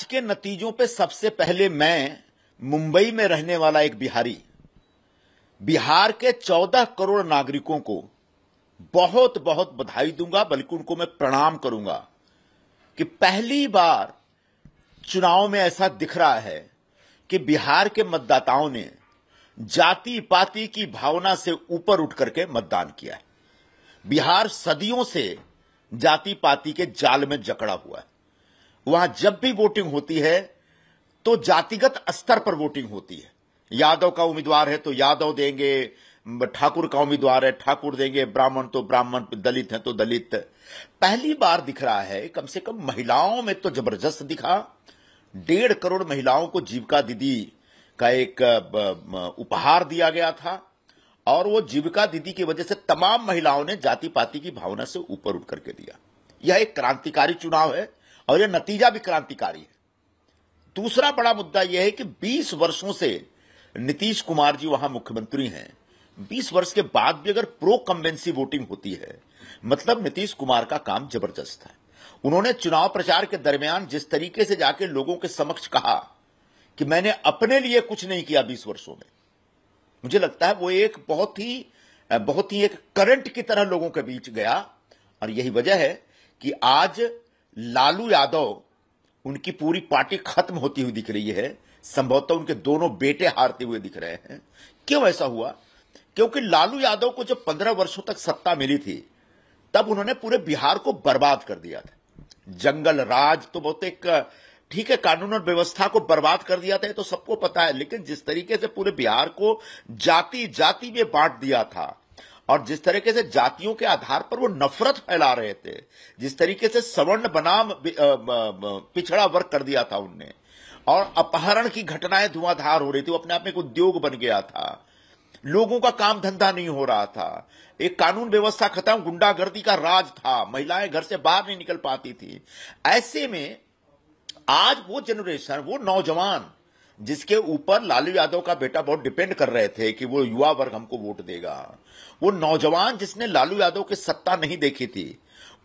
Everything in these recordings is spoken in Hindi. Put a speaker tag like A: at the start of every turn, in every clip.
A: के नतीजों पे सबसे पहले मैं मुंबई में रहने वाला एक बिहारी, बिहार के 14 करोड़ नागरिकों को बहुत बहुत बधाई दूंगा, बल्कि उनको मैं प्रणाम करूंगा कि पहली बार चुनाव में ऐसा दिख रहा है कि बिहार के मतदाताओं ने जाति पाति की भावना से ऊपर उठ करके मतदान किया है। बिहार सदियों से जाति पाति के जाल में जकड़ा हुआ है। वहां जब भी वोटिंग होती है तो जातिगत स्तर पर वोटिंग होती है। यादव का उम्मीदवार है तो यादव देंगे, ठाकुर का उम्मीदवार है ठाकुर देंगे, ब्राह्मण तो ब्राह्मण, दलित है तो दलित। पहली बार दिख रहा है, कम से कम महिलाओं में तो जबरदस्त दिखा। 1.5 करोड़ महिलाओं को जीविका दीदी का एक उपहार दिया गया था और वो जीविका दीदी की वजह से तमाम महिलाओं ने जाति पाति की भावना से ऊपर उठ करके दिया। यह एक क्रांतिकारी चुनाव है और यह नतीजा भी क्रांतिकारी है। दूसरा बड़ा मुद्दा यह है कि 20 वर्षों से नीतीश कुमार जी वहां मुख्यमंत्री हैं। 20 वर्ष के बाद भी अगर प्रो कम्बेंसी वोटिंग होती है, मतलब नीतीश कुमार का काम जबरदस्त है। उन्होंने चुनाव प्रचार के दरमियान जिस तरीके से जाके लोगों के समक्ष कहा कि मैंने अपने लिए कुछ नहीं किया 20 वर्षों में, मुझे लगता है वो एक बहुत ही एक करंट की तरह लोगों के बीच गया। और यही वजह है कि आज लालू यादव, उनकी पूरी पार्टी खत्म होती हुई दिख रही है। संभवतः उनके दोनों बेटे हारते हुए दिख रहे हैं। क्यों ऐसा हुआ? क्योंकि लालू यादव को जब 15 वर्षों तक सत्ता मिली थी, तब उन्होंने पूरे बिहार को बर्बाद कर दिया था। जंगल राज तो बहुत एक ठीक है, कानून और व्यवस्था को बर्बाद कर दिया था, ये तो सबको पता है। लेकिन जिस तरीके से पूरे बिहार को जाति जाति में बांट दिया था और जिस तरीके से जातियों के आधार पर वो नफरत फैला रहे थे, जिस तरीके से सवर्ण बनाम पिछड़ा वर्ग कर दिया था उनने, और अपहरण की घटनाएं धुआंधार हो रही थी, वो अपने आप में एक उद्योग बन गया था। लोगों का काम धंधा नहीं हो रहा था, एक कानून व्यवस्था खत्म, गुंडागर्दी का राज था, महिलाएं घर से बाहर नहीं निकल पाती थी। ऐसे में आज वो जनरेशन, वो नौजवान जिसके ऊपर लालू यादव का बेटा बहुत डिपेंड कर रहे थे कि वो युवा वर्ग हमको वोट देगा, वो नौजवान जिसने लालू यादव की सत्ता नहीं देखी थी,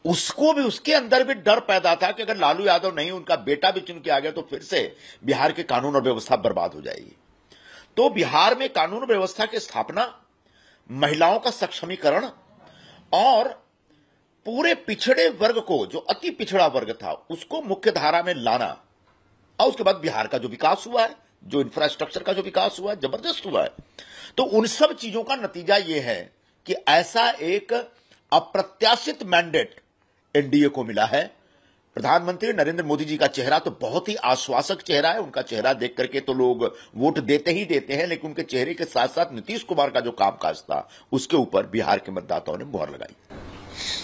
A: उसको भी, उसके अंदर भी डर पैदा था कि अगर लालू यादव नहीं, उनका बेटा भी चुन के आ गया तो फिर से बिहार के कानून और व्यवस्था बर्बाद हो जाएगी। तो बिहार में कानून व्यवस्था की स्थापना, महिलाओं का सक्षमीकरण और पूरे पिछड़े वर्ग को, जो अति पिछड़ा वर्ग था, उसको मुख्य धारा में लाना, और उसके बाद बिहार का जो विकास हुआ है, जो इंफ्रास्ट्रक्चर का जो विकास हुआ है, जबरदस्त हुआ है। तो उन सब चीजों का नतीजा यह है कि ऐसा एक अप्रत्याशित मैंडेट एनडीए को मिला है। प्रधानमंत्री नरेंद्र मोदी जी का चेहरा तो बहुत ही आश्वासक चेहरा है। उनका चेहरा देख करके तो लोग वोट देते ही देते हैं, लेकिन उनके चेहरे के साथ साथ नीतीश कुमार का जो कामकाज था, उसके ऊपर बिहार के मतदाताओं ने मुहर लगाई।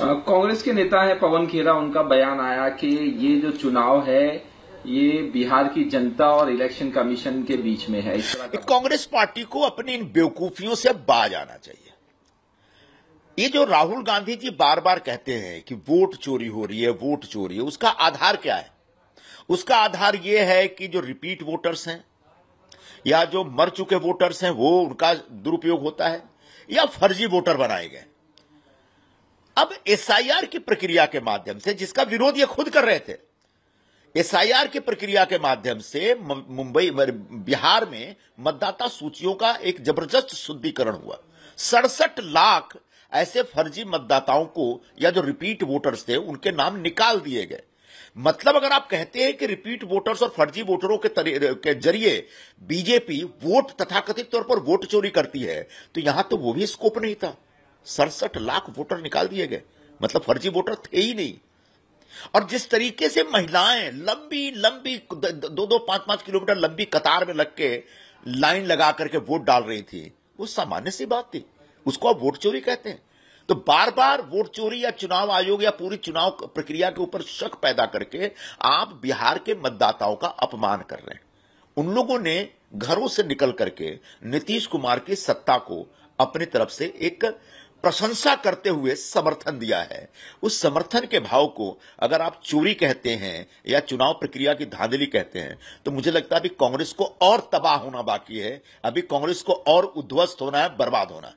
B: कांग्रेस के नेता है पवन खेरा, उनका बयान आया कि ये जो चुनाव है ये बिहार की जनता और इलेक्शन कमीशन के बीच में है। इस तरह
A: कांग्रेस पार्टी को अपनी इन बेवकूफियों से बाज आना चाहिए। ये जो राहुल गांधी जी बार बार कहते हैं कि वोट चोरी हो रही है, वोट चोरी है, उसका आधार क्या है? उसका आधार यह है कि जो रिपीट वोटर्स हैं या जो मर चुके वोटर्स हैं, वो उनका दुरुपयोग होता है, या फर्जी वोटर बनाए गए। अब एसआईआर की प्रक्रिया के माध्यम से, जिसका विरोध ये खुद कर रहे थे, एसआईआर की प्रक्रिया के माध्यम से बिहार में मतदाता सूचियों का एक जबरदस्त शुद्धिकरण हुआ। 67 लाख ऐसे फर्जी मतदाताओं को, या जो रिपीट वोटर्स थे, उनके नाम निकाल दिए गए। मतलब अगर आप कहते हैं कि रिपीट वोटर्स और फर्जी वोटरों के जरिए बीजेपी वोट, तथाकथित तौर पर वोट चोरी करती है, तो यहां तो वो भी स्कोप नहीं था। 67 लाख वोटर निकाल दिए गए, मतलब फर्जी वोटर थे ही नहीं। और जिस तरीके से महिलाएं लंबी लंबी 2-2, 5-5 किलोमीटर लंबी कतार में लग के लाइन लगा करके वोट डाल रही थी, वो सामान्य सी बात थी। उसको आप वोट चोरी कहते हैं? तो बार बार वोट चोरी या चुनाव आयोग या पूरी चुनाव प्रक्रिया के ऊपर शक पैदा करके आप बिहार के मतदाताओं का अपमान कर रहे हैं। उन लोगों ने घरों से निकल करके नीतीश कुमार की सत्ता को अपनी तरफ से एक प्रशंसा करते हुए समर्थन दिया है। उस समर्थन के भाव को अगर आप चोरी कहते हैं या चुनाव प्रक्रिया की धांधली कहते हैं, तो मुझे लगता है अभी कांग्रेस को और तबाह होना बाकी है, अभी कांग्रेस को और उद्ध्वस्त होना है, बर्बाद होना है।